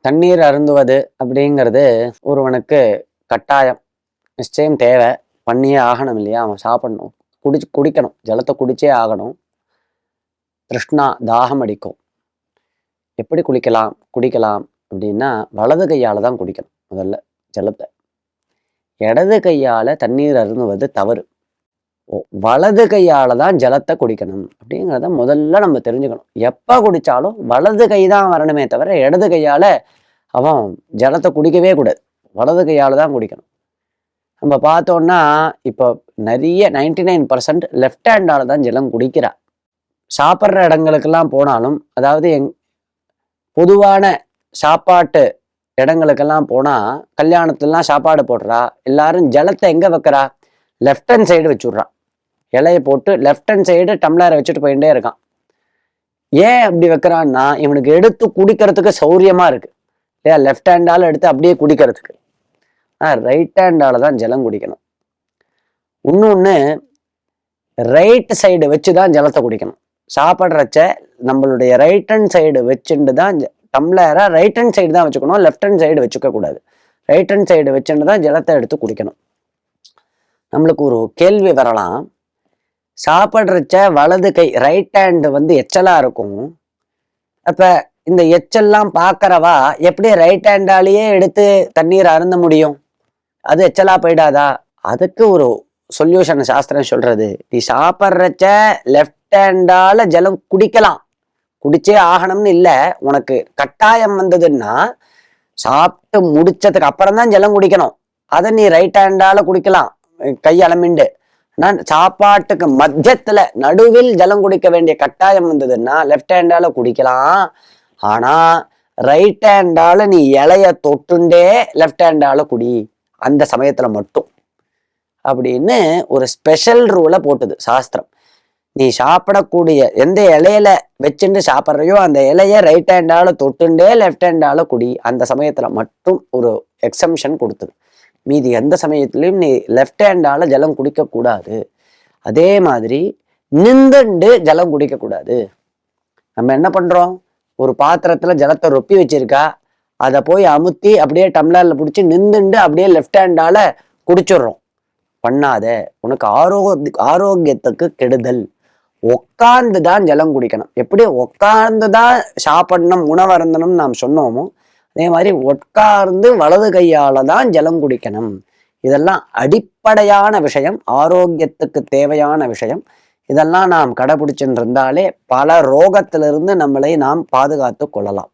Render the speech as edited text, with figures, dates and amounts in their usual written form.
தண்ணீர் அருந்துவது அப்படிங்கிறது ஒருவனுக்கு கட்டாயம், நிச்சயம் தேவை. பண்ணியே ஆகணும் இல்லையா? அவன் சாப்பிடணும், குடிக்கணும், ஜலத்தை குடிச்சே ஆகணும். திருஷ்ணா தாகம் அடிக்கும். எப்படி குடிக்கலாம் அப்படின்னா வலது கையால தான் குடிக்கணும். முதல்ல ஜலத்தை இடது கையால தண்ணீர் அருந்துவது தவறு. வலது கையால தான் ஜலத்தை குடிக்கணும் அப்படிங்கிறத முதல்ல நம்ம தெரிஞ்சுக்கணும். எப்ப குடிச்சாலும் வலது கை தான் வரணுமே தவிர இடது கையால அவன் ஜலத்தை குடிக்கவே கூடாது. வலது கையால தான் குடிக்கணும். நம்ம பார்த்தோம்னா இப்போ நிறைய 99% லெஃப்ட் ஹேண்டால தான் ஜலம் குடிக்கிறா. சாப்பிட்ற இடங்களுக்கெல்லாம் போனாலும், அதாவது பொதுவான சாப்பாட்டு இடங்களுக்கெல்லாம் போனா, கல்யாணத்துலாம் சாப்பாடு போடுறா, எல்லாரும் ஜலத்தை எங்க வைக்கிறா? லெஃப்ட் ஹேண்ட் சைடு வச்சுடுறா. இலையை போட்டு லெஃப்ட் ஹேண்ட் சைடு டம்ளரை வச்சுட்டு போயிட்டே இருக்கான். ஏன் அப்படி வைக்கிறான்னா, இவனுக்கு எடுத்து குடிக்கிறதுக்கு சௌரியமா இருக்கு இல்லையா? லெஃப்ட் ஹேண்டால எடுத்து அப்படியே குடிக்கிறதுக்கு. ரைட் ஹேண்டால தான் ஜலம் குடிக்கணும். இன்னொன்னு, ரைட் சைடு வச்சுதான் ஜலத்தை குடிக்கணும். சாப்பிட்றச்ச நம்மளுடைய ரைட் ஹேண்ட் சைடு வச்சுட்டு தான் டம்ளரை ரைட் ஹேண்ட் சைடு தான் வச்சுக்கணும், லெஃப்ட் ஹேண்ட் சைடு வச்சுக்க கூடாது. ரைட் ஹேண்ட் சைடு வச்சுட்டு தான் ஜலத்தை எடுத்து குடிக்கணும். நம்மளுக்கு ஒரு கேள்வி வரலாம், சாப்பிட்றச்ச வலது கை ரைட் ஹேண்டு எச்சலா இருக்கும். அப்ப இந்த எச்சல்லாம் பார்க்கறவா எப்படி ரைட் ஹேண்டாலேயே எடுத்து தண்ணீர் அருந்த முடியும்? அது எச்சலா போயிடாதா? அதுக்கு ஒரு சொல்யூஷன் சாஸ்திரம் சொல்றது, நீ சாப்பிட்றச்ச லெஃப்ட் ஹேண்டால ஜலம் குடிக்கலாம், குடிச்சே ஆகணும்னு இல்லை. உனக்கு கட்டாயம் வந்ததுன்னா சாப்பிட்டு முடிச்சதுக்கு அப்புறம் தான் ஜலம் குடிக்கணும். அதை நீ ரைட் ஹேண்டால குடிக்கலாம், கை அலமிண்டு. ஆனால் சாப்பாட்டுக்கு மத்தியத்துல நடுவில் ஜலம் குடிக்க வேண்டிய கட்டாயம் வந்ததுன்னா லெஃப்ட் ஹேண்டால குடிக்கலாம். ஆனா ரைட் ஹேண்டால நீ இலைய தொட்டுண்டே லெஃப்ட் ஹேண்டால குடி, அந்த சமயத்துல மட்டும் அப்படின்னு ஒரு ஸ்பெஷல் ரூலை போட்டுது சாஸ்திரம். நீ சாப்பிடக்கூடிய எந்த இலையில வச்சுட்டு சாப்பிட்றையோ அந்த இலைய ரைட் ஹேண்டால தொட்டுண்டே லெஃப்ட் ஹேண்டால குடி, அந்த சமயத்துல மட்டும் ஒரு எக்ஸம்ஷன் கொடுத்தது. மீதி எந்த சமயத்திலையும் நீ லெஃப்ட் ஹேண்டால ஜலம் குடிக்க கூடாது. அதே மாதிரி நிந்துண்டு ஜலம் குடிக்க கூடாது. நம்ம என்ன பண்றோம், ஒரு பாத்திரத்துல ஜலத்தை ரொப்பி வச்சிருக்கா, அதை போய் அமுத்தி அப்படியே டம்ளர்ல பிடிச்சி நிந்துண்டு அப்படியே லெஃப்ட் ஹேண்டால குடிச்சிடுறோம். பண்ணாத, உனக்கு ஆரோக்கியத்துக்கு கெடுதல். உட்கார்ந்து தான் ஜலம் குடிக்கணும். எப்படி உட்கார்ந்து தான் சாப்பிடணும், உணவருந்தணும் நாம் சொன்னோமோ, அதே மாதிரி உட்கார்ந்து வலது கையால தான் ஜலம் குடிக்கணும். இதெல்லாம் அடிப்படையான விஷயம், ஆரோக்கியத்துக்கு தேவையான விஷயம். இதெல்லாம் நாம் கடைபிடிச்சுட்டு இருந்தாலே பல ரோகத்திலிருந்து நம்மளை நாம் பாதுகாத்து கொள்ளலாம்.